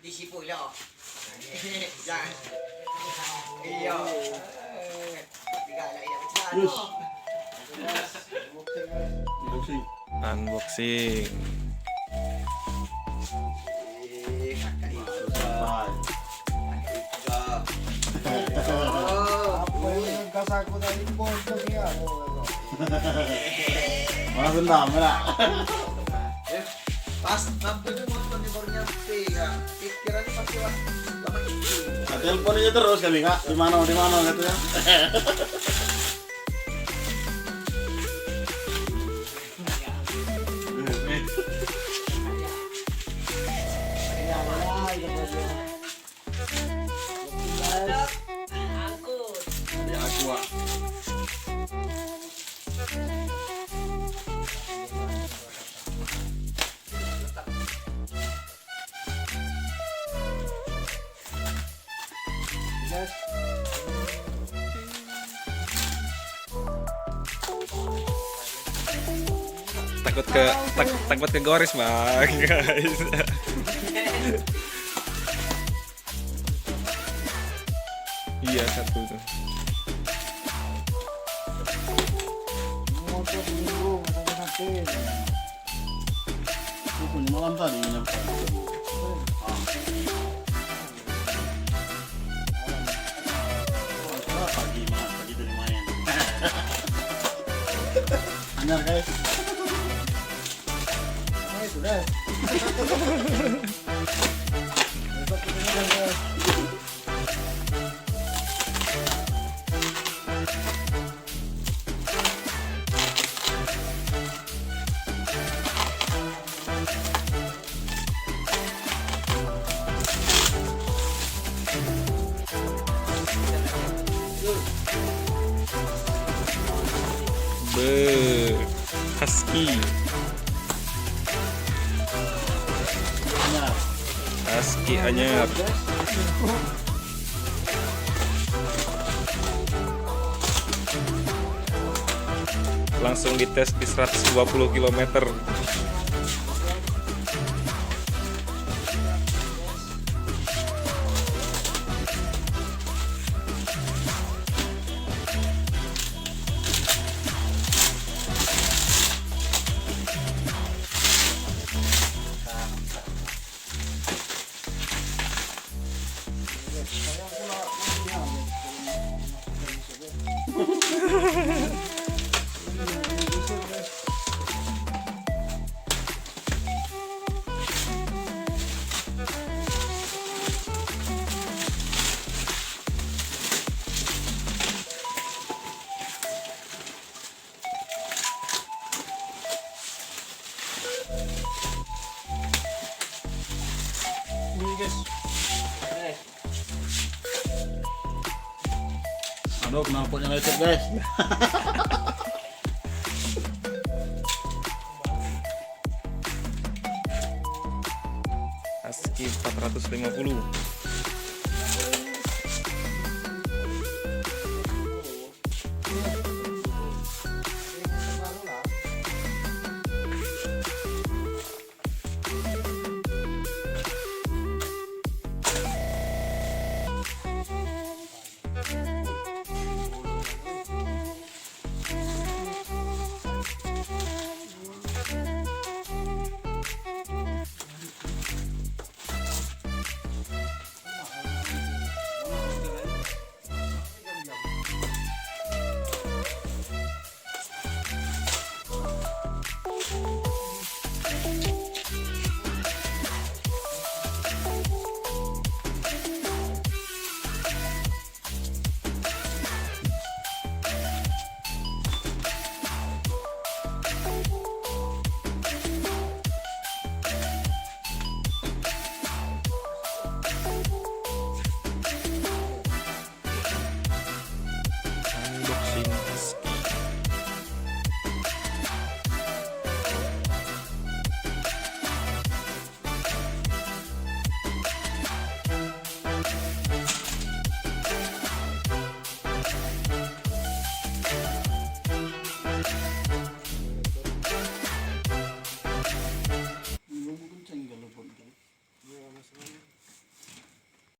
disipu lo. Jangan. Iya. Tinggal lagi dapat celana. Unboxing. Unboxing. Kakak itu. Apa yang gas aku tadi bocor ya? Mana dendam ya? Pas mampirnya motornya baru nyampe ya. Pikirannya pasti lama itu. Nah, telepon aja terus kali kak. Di mana gitu ya? Di aqua. Takut ke goris bang guys. Iya satu tuh. Motor minggu sampai Punya malam tadi nyampe. Pagi dari main. Anyar guys. sudah. Besok kita guys. Husky. Husky anyar. Langsung dites di 120 km. Aduh, knalpotnya lecet guys. Husky 450.